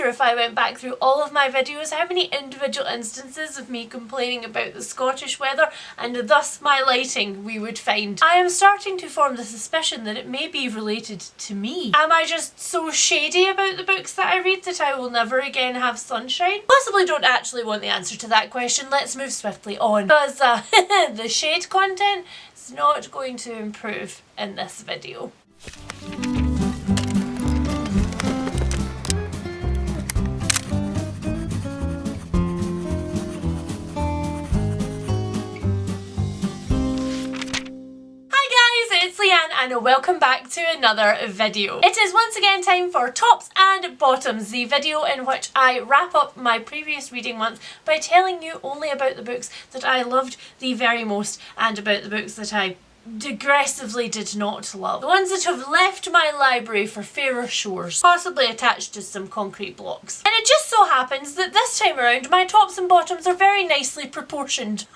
wonder if I went back through all of my videos how many individual instances of me complaining about the Scottish weather and thus my lighting we would find. I am starting to form the suspicion that it may be related to me. Am I just so shady about the books that I read that I will never again have sunshine? Possibly don't actually want the answer to that question. Let's move swiftly on, because the shade content is not going to improve in this video. And welcome back to another video. It is once again time for Tops and Bottoms, the video in which I wrap up my previous reading month by telling you only about the books that I loved the very most and about the books that I aggressively did not love. The ones that have left my library for fairer shores, possibly attached to some concrete blocks. And it just so happens that this time around my tops and bottoms are very nicely proportioned.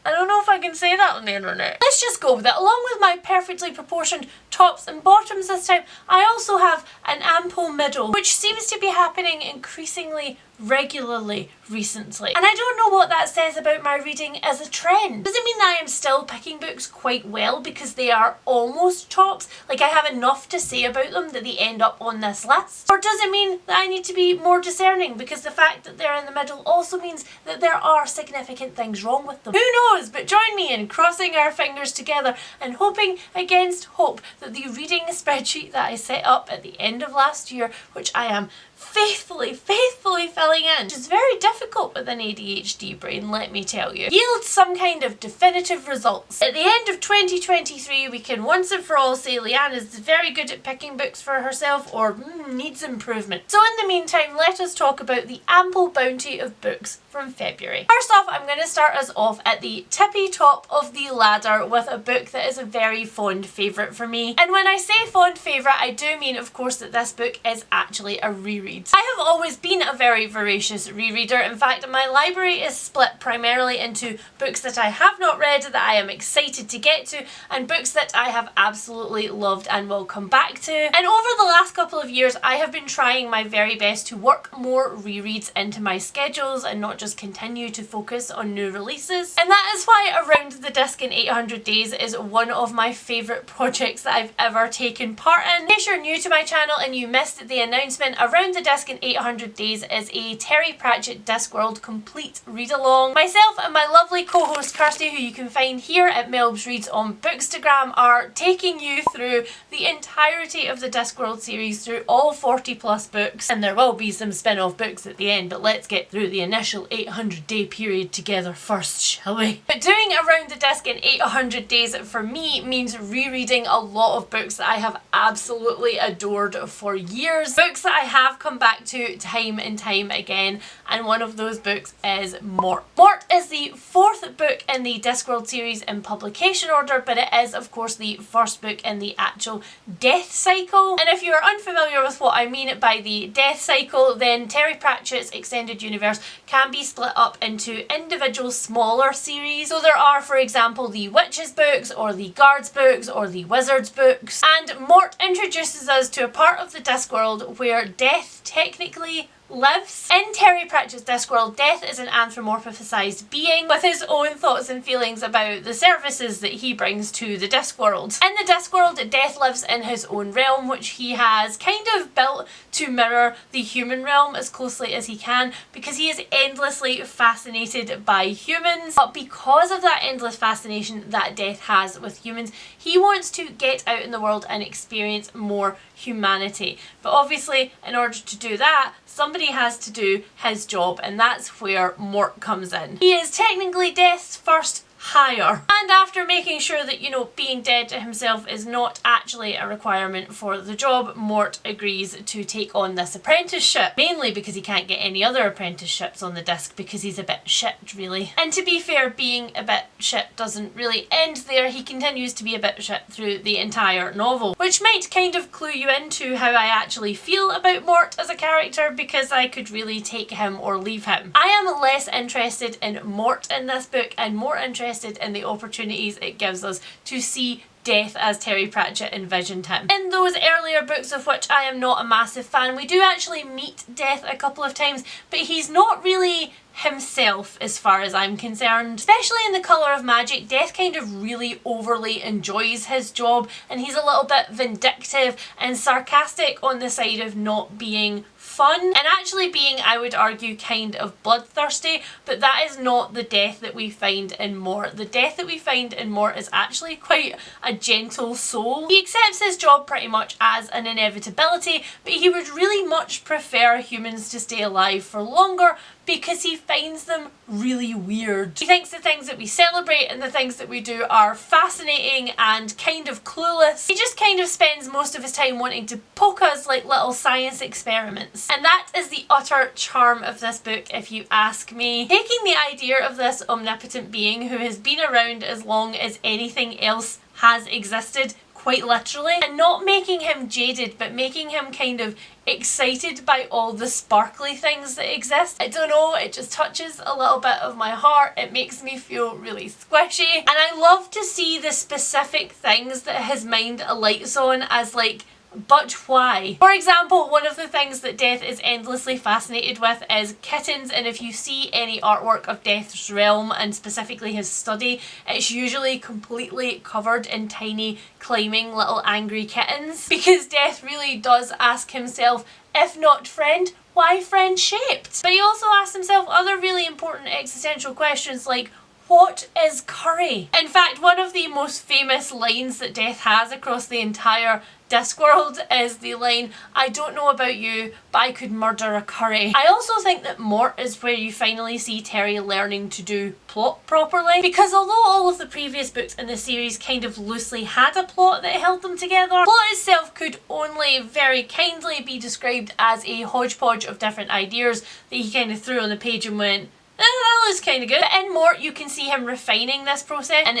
I don't know if I can say that on the internet. Let's just go with it. Along with my perfectly proportioned tops and bottoms this time, I also have an ample middle, which seems to be happening increasingly regularly recently. And I don't know what that says about my reading as a trend. Does it mean that I am still picking books quite well because they are almost tops? Like I have enough to say about them that they end up on this list? Or does it mean that I need to be more discerning because the fact that they're in the middle also means that there are significant things wrong with them? Who knows? But join me in crossing our fingers together and hoping against hope that the reading spreadsheet that I set up at the end of last year, which I am faithfully filling in, which is very difficult with an ADHD brain, let me tell you, yields some kind of definitive results. At the end of 2023, we can once and for all say Leanne is very good at picking books for herself or needs improvement. So in the meantime, let us talk about the ample bounty of books from February. First off, I'm going to start us off at the tippy top of the ladder with a book that is a very fond favourite for me. And when I say fond favourite, I do mean, of course, that this book is actually a reread. I have always been a very voracious rereader. In fact, my library is split primarily into books that I have not read that I am excited to get to and books that I have absolutely loved and will come back to. And over the last couple of years, I have been trying my very best to work more rereads into my schedules and not just continue to focus on new releases. And that is why Around the Disc in 800 Days is one of my favourite projects that I've ever taken part in. In case you're new to my channel and you missed the announcement, Around the Disc in 800 Days is a Terry Pratchett Discworld complete read-along. Myself and my lovely co-host Kirsty, who you can find here at Melbs Reads on Bookstagram, are taking you through the entirety of the Discworld series, through all 40 plus books, and there will be some spin-off books at the end, but let's get through the initial 800-day period together first, shall we? But doing Around the Disc in 800 Days for me means rereading a lot of books that I have absolutely adored for years, books that I have come back to time and time again, and one of those books is Mort. Mort is the fourth book in the Discworld series in publication order, but it is of course the first book in the actual death cycle. And if you are unfamiliar with what I mean by the death cycle, then Terry Pratchett's extended universe can be split up into individual smaller series. So there are, for example, the Witches books or the Guards books or the Wizards books, and Mort introduces us to a part of the Discworld where death technically lives. In Terry Pratchett's Discworld, Death is an anthropomorphized being with his own thoughts and feelings about the services that he brings to the Discworld. In the Discworld, Death lives in his own realm, which he has kind of built to mirror the human realm as closely as he can, because he is endlessly fascinated by humans. But because of that endless fascination that Death has with humans, he wants to get out in the world and experience more humanity. But obviously, in order to do that, somebody has to do his job, and that's where Mort comes in. He is technically Death's first hire. And after making sure that, you know, being dead to himself is not actually a requirement for the job, Mort agrees to take on this apprenticeship, mainly because he can't get any other apprenticeships on the disc because he's a bit shit, really. And to be fair, being a bit shit doesn't really end there. He continues to be a bit shit through the entire novel, which might kind of clue you into how I actually feel about Mort as a character, because I could really take him or leave him. I am less interested in Mort in this book and more interested in the opportunities it gives us to see death as Terry Pratchett envisioned him. In those earlier books, of which I am not a massive fan, we do actually meet Death a couple of times, but he's not really himself as far as I'm concerned. Especially in The Colour of Magic, Death kind of really overly enjoys his job, and he's a little bit vindictive and sarcastic on the side of not being fun and actually being, I would argue, kind of bloodthirsty, but that is not the Death that we find in Mort. The Death that we find in Mort is actually quite a gentle soul. He accepts his job pretty much as an inevitability, but he would really much prefer humans to stay alive for longer because he finds them really weird. He thinks the things that we celebrate and the things that we do are fascinating and kind of clueless. He just kind of spends most of his time wanting to poke us like little science experiments. And that is the utter charm of this book, if you ask me. Taking the idea of this omnipotent being who has been around as long as anything else has existed, quite literally, and not making him jaded, but making him kind of excited by all the sparkly things that exist. I don't know, it just touches a little bit of my heart. It makes me feel really squishy, and I love to see the specific things that his mind alights on as like, but why? For example, one of the things that Death is endlessly fascinated with is kittens, and if you see any artwork of Death's realm, and specifically his study, it's usually completely covered in tiny climbing little angry kittens, because Death really does ask himself, if not friend, why friend shaped? But he also asks himself other really important existential questions like, what is curry? In fact, one of the most famous lines that Death has across the entire Discworld is the line, I don't know about you, but I could murder a curry. I also think that Mort is where you finally see Terry learning to do plot properly, because although all of the previous books in the series kind of loosely had a plot that held them together, plot itself could only very kindly be described as a hodgepodge of different ideas that he kind of threw on the page and went, that looks kind of good. But in Mort, you can see him refining this process, and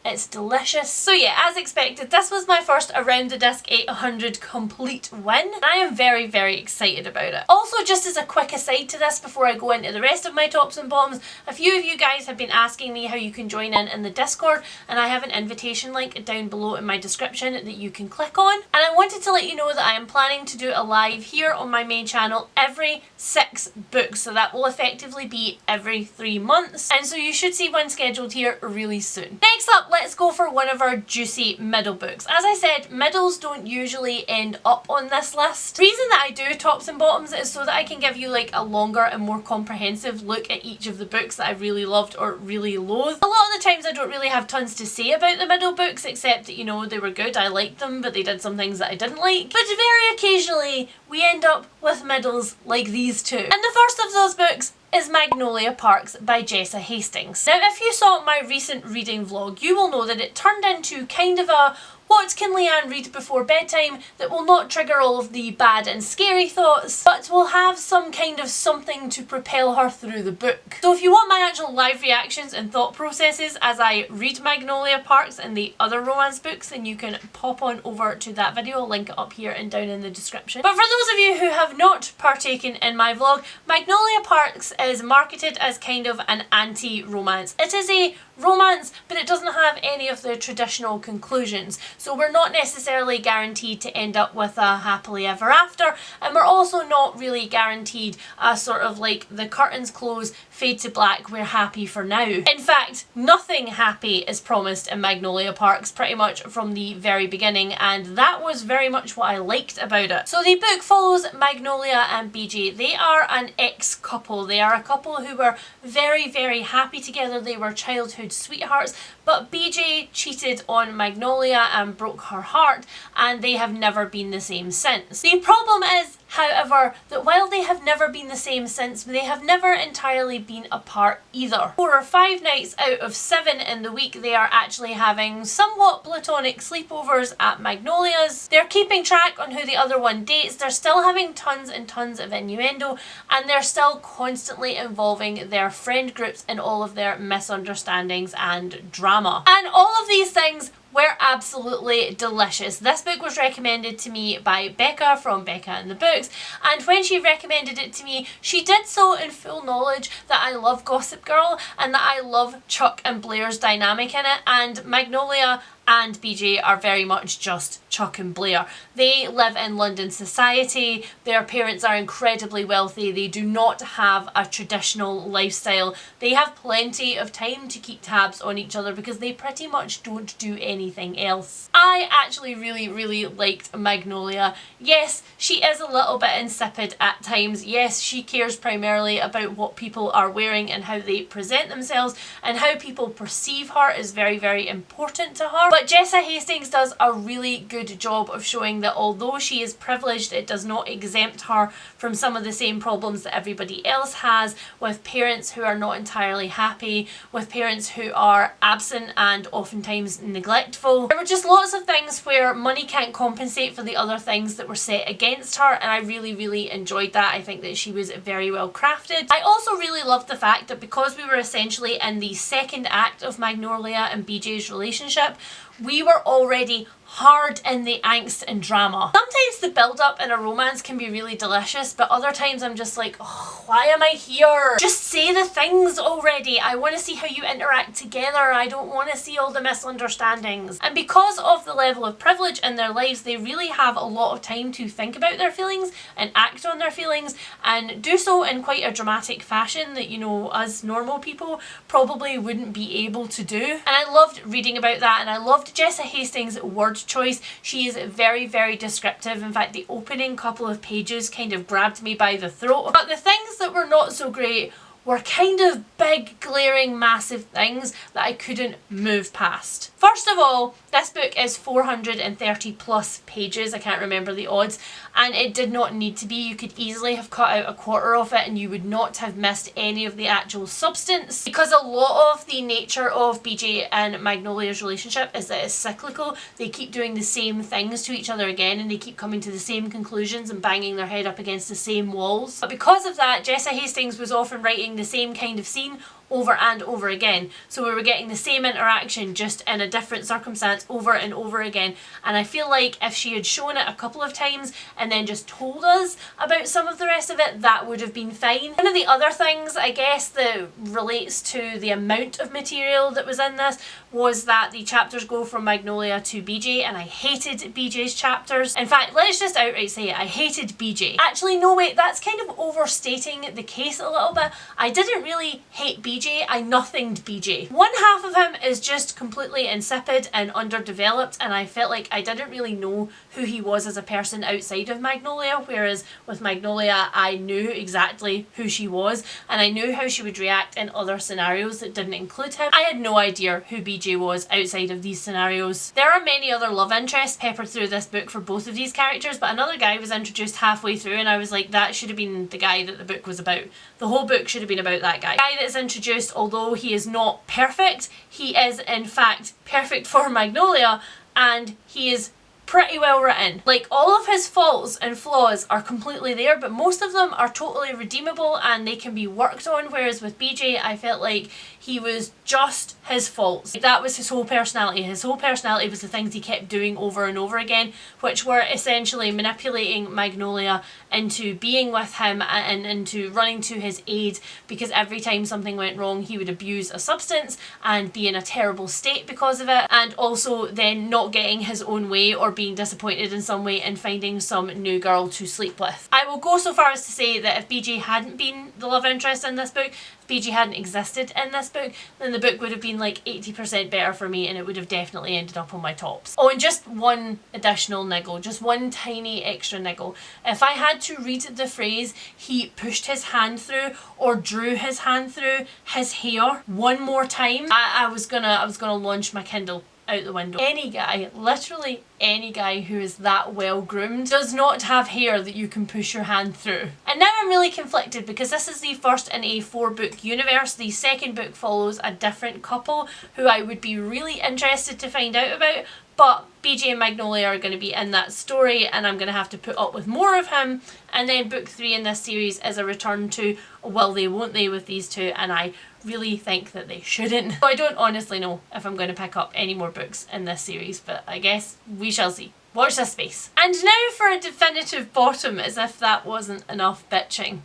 it's delicious. So yeah, as expected, this was my first Around the Disc 800 complete win, and I am very, very excited about it. Also, just as a quick aside to this before I go into the rest of my tops and bottoms, a few of you guys have been asking me how you can join in the Discord, and I have an invitation link down below in my description that you can click on. And I wanted to let you know that I am planning to do a live here on my main channel every 6 books, so that will effectively be every 3 months, and so you should see one scheduled here really soon. Next up, let's go for one of our juicy middle books. As I said, middles don't usually end up on this list. The reason that I do tops and bottoms is so that I can give you like a longer and more comprehensive look at each of the books that I really loved or really loathed. A lot of the times I don't really have tons to say about the middle books, except that, you know, they were good, I liked them, but they did some things that I didn't like. But very occasionally we end up with middles like these two. And the first of those books is Magnolia Parks by Jessa Hastings. Now, if you saw my recent reading vlog, you will know that it turned into kind of a what can Leanne read before bedtime that will not trigger all of the bad and scary thoughts, but will have some kind of something to propel her through the book. So if you want my actual live reactions and thought processes as I read Magnolia Parks and the other romance books, then you can pop on over to that video. I'll link it up here and down in the description. But for those of you who have not partaken in my vlog, Magnolia Parks is marketed as kind of an anti-romance. It is a romance, but it doesn't have any of the traditional conclusions. So we're not necessarily guaranteed to end up with a happily ever after, and we're also not really guaranteed a sort of like the curtains close, fade to black, we're happy for now. In fact, nothing happy is promised in Magnolia Parks pretty much from the very beginning, and that was very much what I liked about it. So the book follows Magnolia and BJ. They are an ex-couple. They are a couple who were very, very happy together. They were childhood sweethearts, but BJ cheated on Magnolia and broke her heart, and they have never been the same since. The problem is, however, that while they have never been the same since, they have never entirely been apart either. 4 or 5 nights out of 7 in the week, they are actually having somewhat platonic sleepovers at Magnolia's. They're keeping track on who the other one dates, they're still having tons and tons of innuendo, and they're still constantly involving their friend groups in all of their misunderstandings and drama. And all of these things were absolutely delicious. This book was recommended to me by Becca from Becca and the Books, and when she recommended it to me, she did so in full knowledge that I love Gossip Girl and that I love Chuck and Blair's dynamic in it, and Magnolia and BJ are very much just Chuck and Blair. They live in London society, their parents are incredibly wealthy, they do not have a traditional lifestyle, they have plenty of time to keep tabs on each other because they pretty much don't do anything else. I actually really liked Magnolia. Yes, she is a little bit insipid at times, yes, she cares primarily about what people are wearing and how they present themselves, and how people perceive her is very important to her. But Jessa Hastings does a really good job of showing that although she is privileged, it does not exempt her from some of the same problems that everybody else has, with parents who are not entirely happy, with parents who are absent and oftentimes neglectful. There were just lots of things where money can't compensate for the other things that were set against her, and I really enjoyed that. I think that she was very well crafted. I also really loved the fact that because we were essentially in the second act of Magnolia and BJ's relationship, we were already hard in the angst and drama. Sometimes the build-up in a romance can be really delicious, but other times I'm just like, oh, why am I here? Just say the things already. I want to see how you interact together. I don't want to see all the misunderstandings. And because of the level of privilege in their lives, they really have a lot of time to think about their feelings and act on their feelings, and do so in quite a dramatic fashion that, you know, us normal people probably wouldn't be able to do. And I loved reading about that, and I loved Jessa Hastings' word choice. She is very descriptive. In fact, the opening couple of pages kind of grabbed me by the throat. But the things that were not so great were kind of big, glaring, massive things that I couldn't move past. First of all, this book is 430 plus pages, I can't remember the odds, and it did not need to be. You could easily have cut out a quarter of it and you would not have missed any of the actual substance, because a lot of the nature of BJ and Magnolia's relationship is that it's cyclical. They keep doing the same things to each other again, and they keep coming to the same conclusions and banging their head up against the same walls. But because of that, Jessa Hastings was often writing the same kind of scene over and over again. So we were getting the same interaction just in a different circumstance over and over again. And I feel like if she had shown it a couple of times and then just told us about some of the rest of it, that would have been fine. One of the other things, I guess, that relates to the amount of material that was in this was that the chapters go from Magnolia to BJ, and I hated BJ's chapters. In fact, let's just outright say it, I hated BJ. Actually, no wait, that's kind of overstating the case a little bit. I didn't really hate BJ, I nothinged BJ. One half of him is just completely insipid and underdeveloped, and I felt like I didn't really know who he was as a person outside of Magnolia, whereas with Magnolia I knew exactly who she was, and I knew how she would react in other scenarios that didn't include him. I had no idea who BJ was outside of these scenarios. There are many other love interests peppered through this book for both of these characters, but another guy was introduced halfway through and I was like, that should have been the guy that the book was about. The whole book should have been about that guy. The guy that's introduced, although he is not perfect, he is in fact perfect for Magnolia, and he is pretty well written. Like, all of his faults and flaws are completely there, but most of them are totally redeemable and they can be worked on, whereas with BJ I felt like he was just his faults. That was his whole personality. His whole personality was the things he kept doing over and over again, which were essentially manipulating Magnolia into being with him and into running to his aid, because every time something went wrong he would abuse a substance and be in a terrible state because of it, and also then not getting his own way or being disappointed in some way and finding some new girl to sleep with. I will go so far as to say that if BJ hadn't been the love interest in this book, if BJ hadn't existed in this book, then the book would have been like 80% better for me and it would have definitely ended up on my tops. Oh, and just one additional niggle, just one tiny extra niggle. If I had to read the phrase "he pushed his hand through" or "drew his hand through" his hair one more time, I was gonna launch my Kindle out the window. Any guy, literally any guy who is that well groomed does not have hair that you can push your hand through. And now I'm really conflicted because this is the first in a 4-book universe. The second book follows a different couple who I would be really interested to find out about, but BJ and Magnolia are going to be in that story and I'm going to have to put up with more of him. And then book 3 in this series is a return to will they won't they with these two, and I really think that they shouldn't. So I don't honestly know if I'm going to pick up any more books in this series, but I guess we shall see. Watch this space. And now for a definitive bottom, as if that wasn't enough bitching.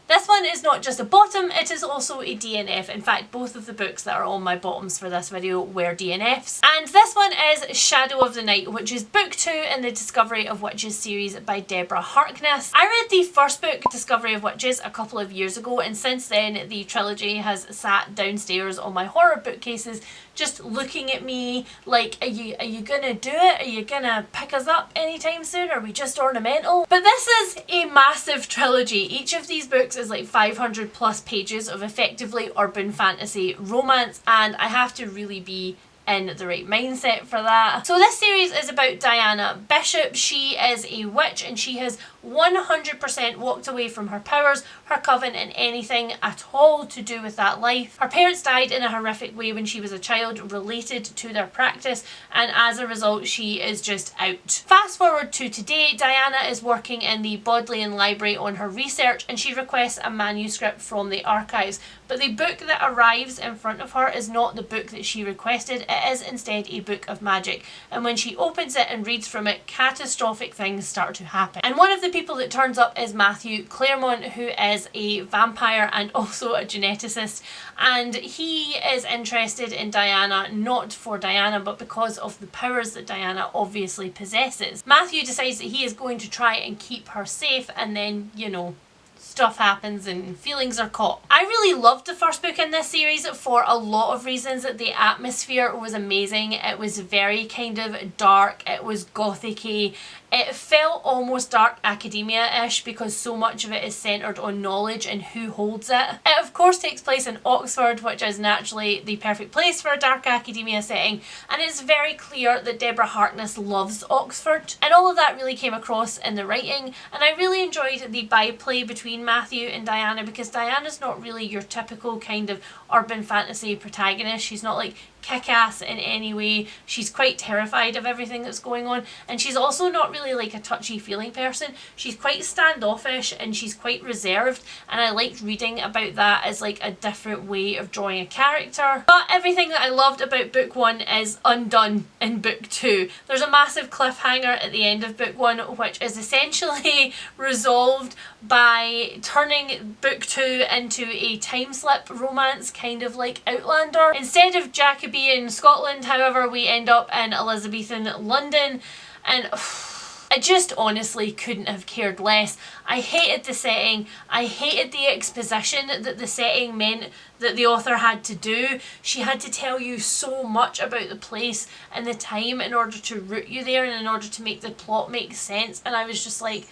This one is not just a bottom, it is also a DNF. In fact, both of the books that are on my bottoms for this video were DNFs. And this one is Shadow of the Night, which is book 2 in the Discovery of Witches series by Deborah Harkness. I read the first book, Discovery of Witches, a couple of years ago, and since then the trilogy has sat downstairs on my horror bookcases just looking at me like, are you gonna do it? Are you gonna pick us up anytime soon? Are we just ornamental? But this is a massive trilogy. Each of these books is like 500 plus pages of effectively urban fantasy romance, and I have to really be in the right mindset for that. So this series is about Diana Bishop. She is a witch and she has 100% walked away from her powers, her coven, and anything at all to do with that life. Her parents died in a horrific way when she was a child related to their practice, and as a result she is just out. Fast forward to today, Diana is working in the Bodleian Library on her research and she requests a manuscript from the archives, but the book that arrives in front of her is not the book that she requested. It is instead a book of magic, and when she opens it and reads from it, catastrophic things start to happen. And one of the people that turns up is Matthew Claremont, who is a vampire and also a geneticist, and he is interested in Diana not for Diana but because of the powers that Diana obviously possesses. Matthew decides that he is going to try and keep her safe, and then, you know, stuff happens and feelings are caught. I really loved the first book in this series for a lot of reasons. The atmosphere was amazing. It was very kind of dark. It was gothic-y. It felt almost dark academia-ish because so much of it is centred on knowledge and who holds it. It of course takes place in Oxford, which is naturally the perfect place for a dark academia setting, and it's very clear that Deborah Harkness loves Oxford. And all of that really came across in the writing, and I really enjoyed the byplay between Matthew and Diana, because Diana's not really your typical kind of urban fantasy protagonist. She's not like kick-ass in any way. She's quite terrified of everything that's going on, and she's also not really like a touchy-feely person. She's quite standoffish and she's quite reserved, and I liked reading about that as like a different way of drawing a character. But everything that I loved about book 1 is undone in book 2. There's a massive cliffhanger at the end of book 1, which is essentially resolved by turning book 2 into a time slip romance, kind of like Outlander. Instead of Jacobean Scotland, however, we end up in Elizabethan London, and I just honestly couldn't have cared less. I hated the setting. I hated the exposition that the setting meant that the author had to do. She had to tell you so much about the place and the time in order to root you there and in order to make the plot make sense, and I was just like,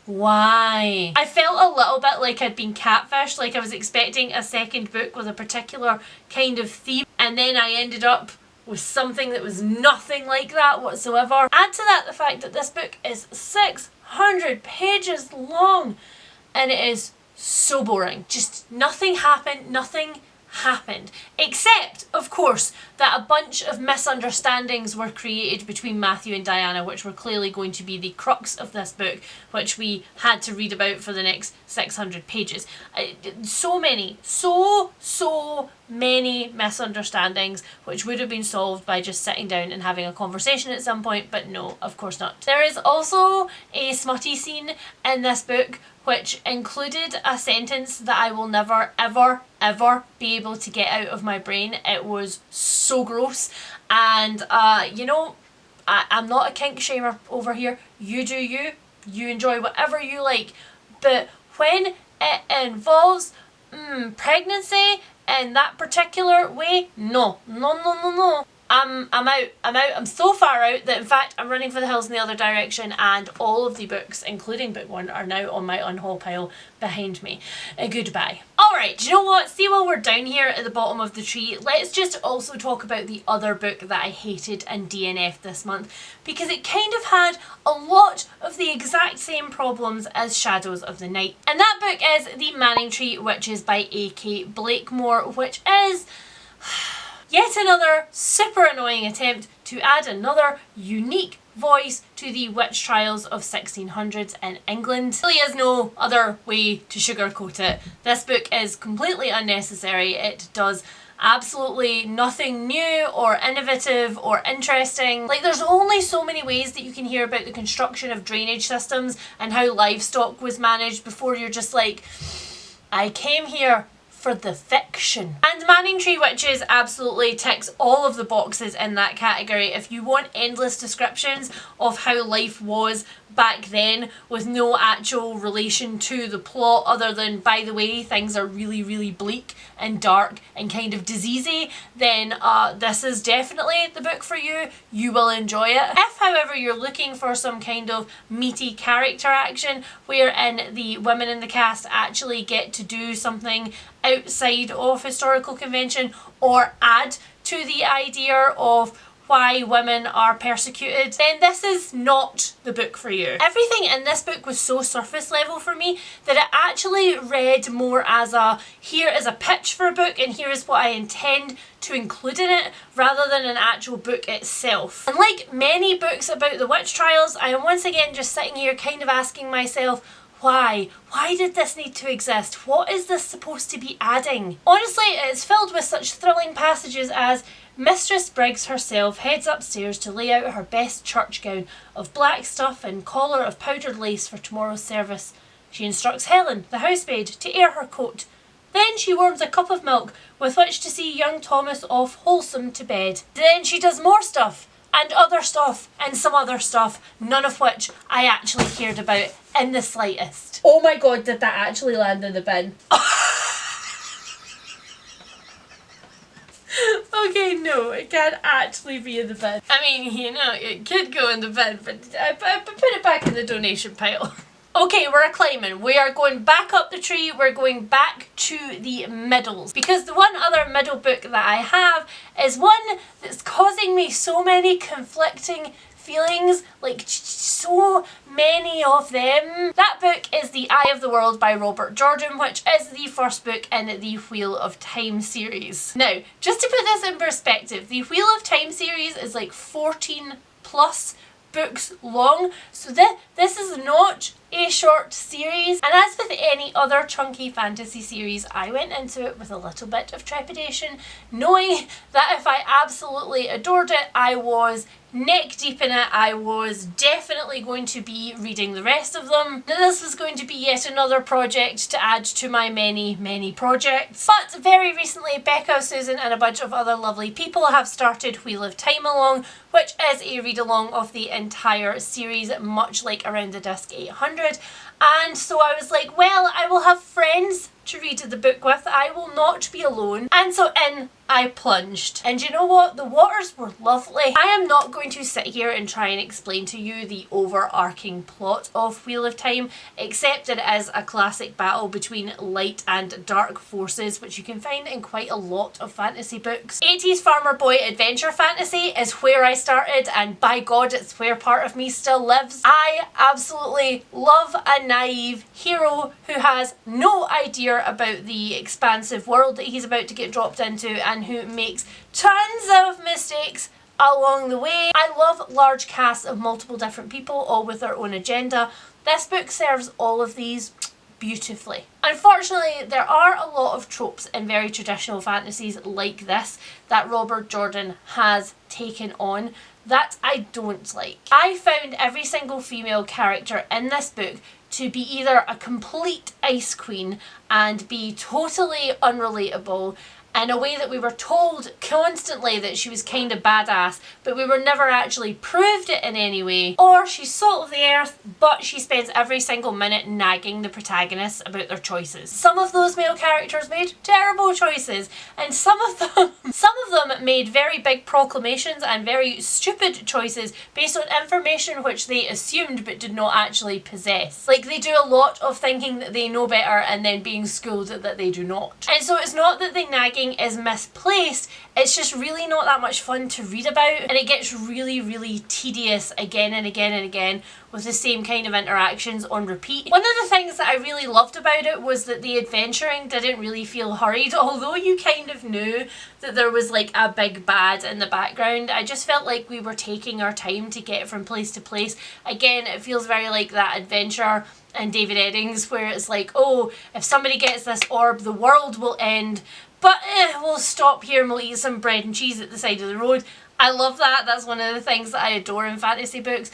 why? I felt a little bit like I'd been catfished, like I was expecting a second book with a particular kind of theme, and then I ended up with something that was nothing like that whatsoever. Add to that the fact that this book is 600 pages long, and it is so boring. Just nothing happened, except of course that a bunch of misunderstandings were created between Matthew and Diana, which were clearly going to be the crux of this book, which we had to read about for the next 600 pages. So many misunderstandings which would have been solved by just sitting down and having a conversation at some point, but no, of course not. There is also a smutty scene in this book which included a sentence that I will never ever be able to get out of my brain. It was so gross, and you know, I'm not a kink shamer over here. You do you enjoy whatever you like, but when it involves pregnancy in that particular way, no. I'm out. I'm so far out that in fact I'm running for the hills in the other direction, and all of the books, including book 1, are now on my unhaul pile behind me. Goodbye. Alright, do you know what? See, while we're down here at the bottom of the tree, let's just also talk about the other book that I hated and DNF'd this month, because it kind of had a lot of the exact same problems as Shadows of the Night. And that book is The Manningtree Witches by A.K. Blakemore, which is yet another super annoying attempt to add another unique voice to the witch trials of 1600s in England. There really is no other way to sugarcoat it. This book is completely unnecessary. It does absolutely nothing new or innovative or interesting. Like, there's only so many ways that you can hear about the construction of drainage systems and how livestock was managed before you're just like, I came here for the fiction. And Manningtree Witches absolutely ticks all of the boxes in that category. If you want endless descriptions of how life was back then with no actual relation to the plot other than, by the way, things are really, really bleak and dark and kind of diseasey, then this is definitely the book for you. You will enjoy it. If, however, you're looking for some kind of meaty character action wherein the women in the cast actually get to do something outside of historical convention or add to the idea of why women are persecuted, then this is not the book for you. Everything in this book was so surface level for me that it actually read more as a, here is a pitch for a book and here is what I intend to include in it, rather than an actual book itself. And like many books about the witch trials, I am once again just sitting here kind of asking myself, why? Why did this need to exist? What is this supposed to be adding? Honestly, it's filled with such thrilling passages as Mistress Briggs herself heads upstairs to lay out her best church gown of black stuff and collar of powdered lace for tomorrow's service. She instructs Helen, the housemaid, to air her coat. Then she warms a cup of milk with which to see young Thomas off wholesome to bed. Then she does more stuff, and other stuff, and some other stuff, none of which I actually cared about in the slightest. Oh my god, did that actually land in the bin? Okay, no, it can't actually be in the bin. I mean, you know, it could go in the bin, but I put it back in the donation pile. Okay, we're climbing. We are going back up the tree. We're going back to the middles. Because the one other middle book that I have is one that's causing me so many conflicting feelings, like so many of them. That book is The Eye of the World by Robert Jordan, which is the first book in the Wheel of Time series. Now, just to put this in perspective, the Wheel of Time series is like 14 plus books long, so this is not a short series, and as with any other chunky fantasy series, I went into it with a little bit of trepidation, knowing that if I absolutely adored it, I was neck deep in it, I was definitely going to be reading the rest of them. Now, this was going to be yet another project to add to my many, many projects. But very recently, Becca, Susan and a bunch of other lovely people have started Wheel of Time Along, which is a read-along of the entire series, much like Around the Disc 800. And so I was like, well, I will have friends to read the book with. I will not be alone. And so in I plunged. And you know what? The waters were lovely. I am not going to sit here and try and explain to you the overarching plot of Wheel of Time, except that it is a classic battle between light and dark forces, which you can find in quite a lot of fantasy books. 80s farmer boy adventure fantasy is where I started, and by God, it's where part of me still lives. I absolutely love a naive hero who has no idea about the expansive world that he's about to get dropped into and who makes tons of mistakes along the way. I love large casts of multiple different people, all with their own agenda. This book serves all of these beautifully. Unfortunately, there are a lot of tropes in very traditional fantasies like this that Robert Jordan has taken on that I don't like. I found every single female character in this book to be either a complete ice queen and be totally unrelatable in a way that we were told constantly that she was kind of badass, but we were never actually proved it in any way. Or she's salt of the earth, but she spends every single minute nagging the protagonists about their choices. Some of those male characters made terrible choices, and some of them made very big proclamations and very stupid choices based on information which they assumed but did not actually possess. Like, they do a lot of thinking that they know better and then being schooled that they do not. And so it's not that the nagging is misplaced, it's just really not that much fun to read about, and it gets really, really tedious again and again and again with the same kind of interactions on repeat. One of the things that I really loved about it was that the adventuring didn't really feel hurried, although you kind of knew that there was like a big bad in the background. I just felt like we were taking our time to get from place to place. Again, it feels very like that adventure and David Eddings, where it's like, oh, if somebody gets this orb, the world will end, but we'll stop here and we'll eat some bread and cheese at the side of the road. I love that. That's one of the things that I adore in fantasy books.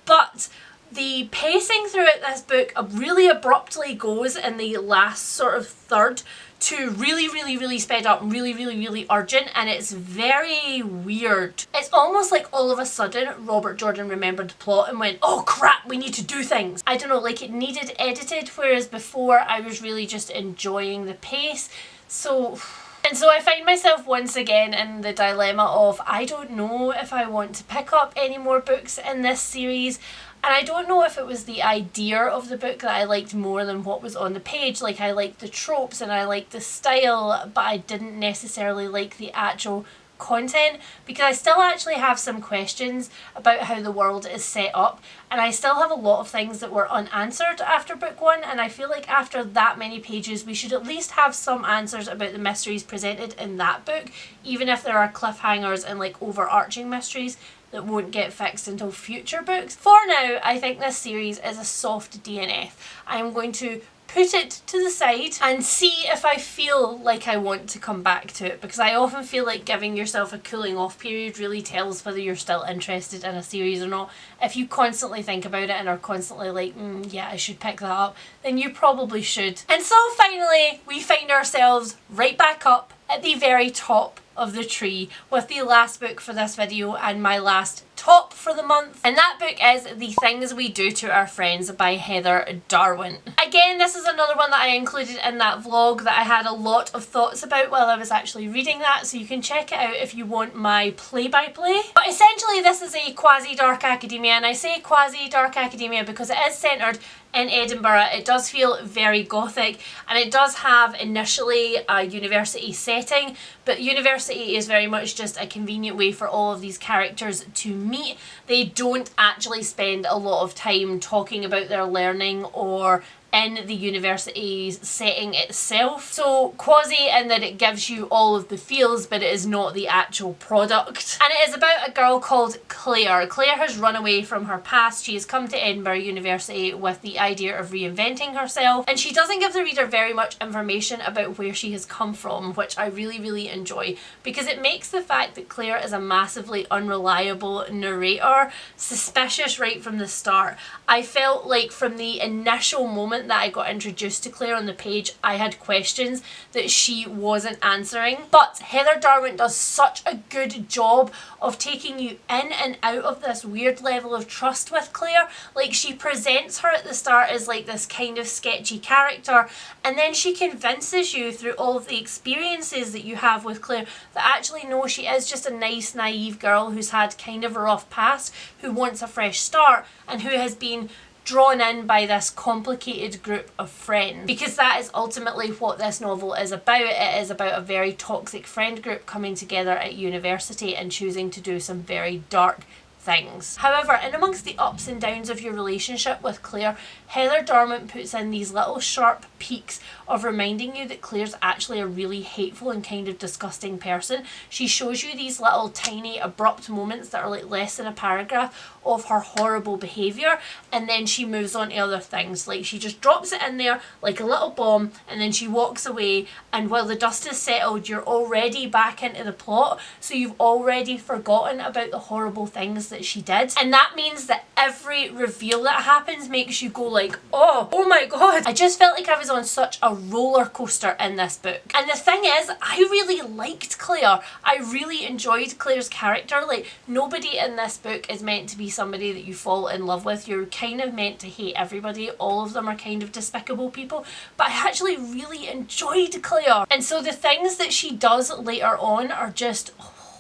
But the pacing throughout this book really abruptly goes in the last sort of third to really sped up, really urgent, and it's very weird. It's almost like all of a sudden Robert Jordan remembered the plot and went, oh crap, we need to do things. I don't know, like it needed edited, whereas before I was really just enjoying the pace. So I find myself once again in the dilemma of I don't know if I want to pick up any more books in this series. And I don't know if it was the idea of the book that I liked more than what was on the page. Like, I liked the tropes and I liked the style, but I didn't necessarily like the actual content, because I still actually have some questions about how the world is set up, and I still have a lot of things that were unanswered after book one, and I feel like after that many pages we should at least have some answers about the mysteries presented in that book, even if there are cliffhangers and like overarching mysteries that won't get fixed until future books. For now, I think this series is a soft DNF. I am going to put it to the side and see if I feel like I want to come back to it, because I often feel like giving yourself a cooling off period really tells whether you're still interested in a series or not. If you constantly think about it and are constantly like, yeah, I should pick that up, then you probably should. And so finally, we find ourselves right back up at the very top of the tree with the last book for this video and my last top for the month, and that book is The Things We Do to Our Friends by Heather Darwent. Again, this is another one that I included in that vlog that I had a lot of thoughts about while I was actually reading that, so you can check it out if you want my play-by-play. But essentially this is a quasi-dark academia, and I say quasi-dark academia because it is centred in Edinburgh. It does feel very gothic, and it does have initially a university setting, but university is very much just a convenient way for all of these characters to meet. They don't actually spend a lot of time talking about their learning or in the university setting itself. So quasi in that it gives you all of the feels, but it is not the actual product. And it is about a girl called Claire. Claire has run away from her past. She has come to Edinburgh University with the idea of reinventing herself, and she doesn't give the reader very much information about where she has come from, which I really enjoy, because it makes the fact that Claire is a massively unreliable narrator suspicious right from the start. I felt like from the initial moment that I got introduced to Claire on the page, I had questions that she wasn't answering. But Heather Darwent does such a good job of taking you in and out of this weird level of trust with Claire. Like, she presents her at the start as like this kind of sketchy character, and then she convinces you through all of the experiences that you have with Claire that actually no, she is just a nice naive girl who's had kind of a rough past, who wants a fresh start, and who has been drawn in by this complicated group of friends, because that is ultimately what this novel is about. It is about a very toxic friend group coming together at university and choosing to do some very dark things. However, in amongst the ups and downs of your relationship with Claire, Heather Darwent puts in these little sharp peaks of reminding you that Claire's actually a really hateful and kind of disgusting person. She shows you these little tiny abrupt moments that are like less than a paragraph of her horrible behaviour, and then she moves on to other things. Like, she just drops it in there like a little bomb, and then she walks away, and while the dust has settled, you're already back into the plot, so you've already forgotten about the horrible things that she did. And that means that every reveal that happens makes you go like, oh my god. I just felt like I was on such a roller coaster in this book. And the thing is, I really liked Claire. I really enjoyed Claire's character. Like, nobody in this book is meant to be somebody that you fall in love with. You're kind of meant to hate everybody. All of them are kind of despicable people, but I actually really enjoyed Claire. And so the things that she does later on are just,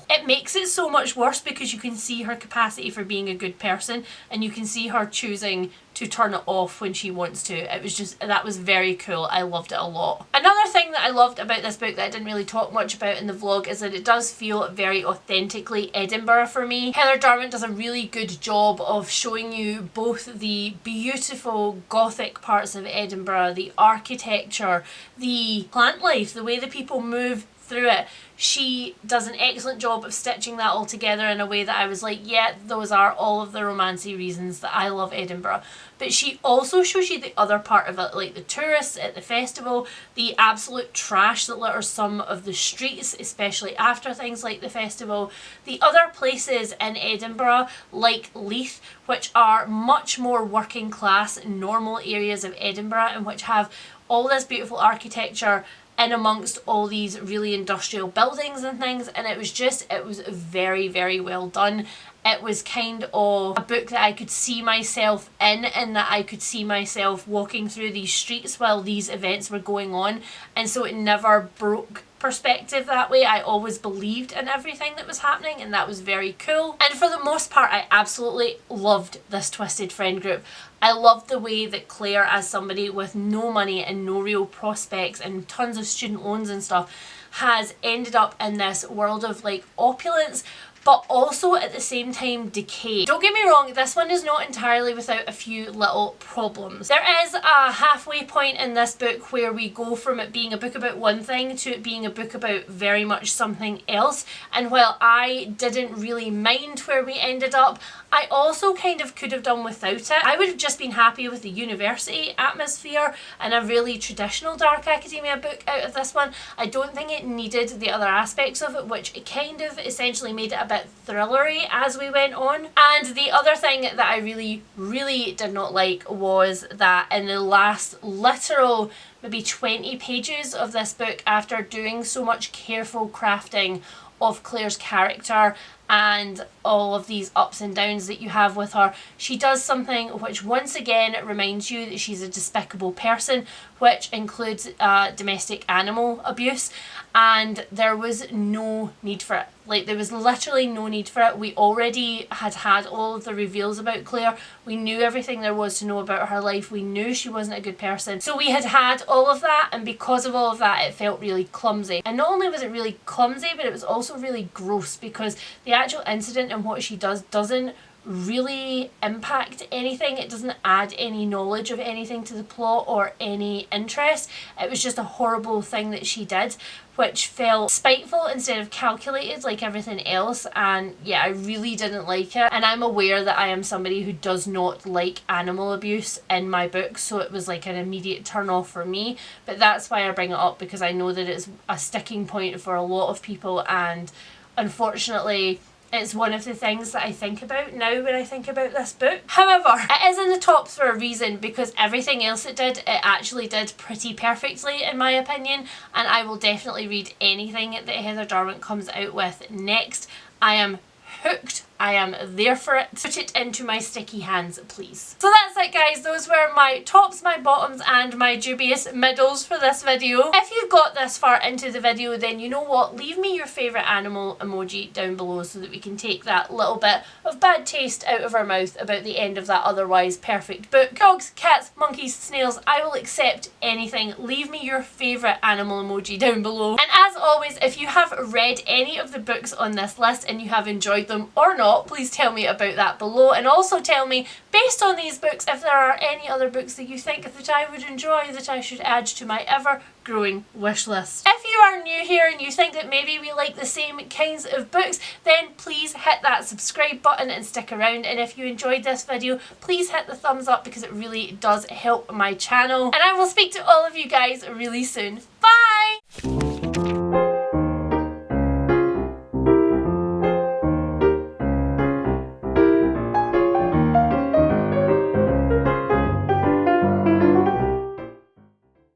it makes it so much worse, because you can see her capacity for being a good person, and you can see her choosing to turn it off when she wants to. It was just, that was very cool. I loved it a lot. Another thing that I loved about this book that I didn't really talk much about in the vlog is that it does feel very authentically Edinburgh for me. Heather Darwent does a really good job of showing you both the beautiful gothic parts of Edinburgh, the architecture, the plant life, the way the people move through it. She does an excellent job of stitching that all together in a way that I was like, yeah, those are all of the romancy reasons that I love Edinburgh. But she also shows you the other part of it, like the tourists at the festival, the absolute trash that litters some of the streets, especially after things like the festival, the other places in Edinburgh, like Leith, which are much more working class, normal areas of Edinburgh, and which have all this beautiful architecture in amongst all these really industrial buildings and things. And it was very, very well done. It was kind of a book that I could see myself in, and that I could see myself walking through these streets while these events were going on, and so it never broke perspective that way. I always believed in everything that was happening, and that was very cool. And for the most part, I absolutely loved this Twisted Friend group. I loved the way that Claire, as somebody with no money and no real prospects and tons of student loans and stuff, has ended up in this world of like opulence, but also at the same time decay. Don't get me wrong, this one is not entirely without a few little problems. There is a halfway point in this book where we go from it being a book about one thing to it being a book about very much something else, and while I didn't really mind where we ended up, I also kind of could have done without it. I would have just been happy with the university atmosphere and a really traditional dark academia book out of this one. I don't think it needed the other aspects of it, which it kind of essentially made it a bit thrillery as we went on. And the other thing that I really, really did not like was that in the last literal maybe 20 pages of this book, after doing so much careful crafting of Claire's character and all of these ups and downs that you have with her, she does something which once again reminds you that she's a despicable person, which includes domestic animal abuse, and there was no need for it. Like, there was literally no need for it. We already had all of the reveals about Claire. We knew everything there was to know about her life. We knew she wasn't a good person. So we had all of that, and because of all of that, it felt really clumsy. And not only was it really clumsy, but it was also really gross, because the actual incident and what she does doesn't really impact anything. It doesn't add any knowledge of anything to the plot or any interest. It was just a horrible thing that she did, which felt spiteful instead of calculated like everything else. And yeah, I really didn't like it, and I'm aware that I am somebody who does not like animal abuse in my books, so it was like an immediate turn off for me. But that's why I bring it up, because I know that it's a sticking point for a lot of people, and unfortunately it's one of the things that I think about now when I think about this book. However, it is in the top for a reason, because everything else it actually did pretty perfectly in my opinion, and I will definitely read anything that Heather Darwent comes out with next. I am hooked. I am there for it. Put it into my sticky hands, please. So that's it, guys. Those were my tops, my bottoms, and my dubious middles for this video. If you've got this far into the video, then you know what? Leave me your favourite animal emoji down below so that we can take that little bit of bad taste out of our mouth about the end of that otherwise perfect book. Dogs, cats, monkeys, snails, I will accept anything. Leave me your favourite animal emoji down below. And as always, if you have read any of the books on this list and you have enjoyed them or not, please tell me about that below, and also tell me, based on these books, if there are any other books that you think that I would enjoy that I should add to my ever-growing wish list. If you are new here and you think that maybe we like the same kinds of books, then please hit that subscribe button and stick around, and if you enjoyed this video, please hit the thumbs up, because it really does help my channel, and I will speak to all of you guys really soon. Bye!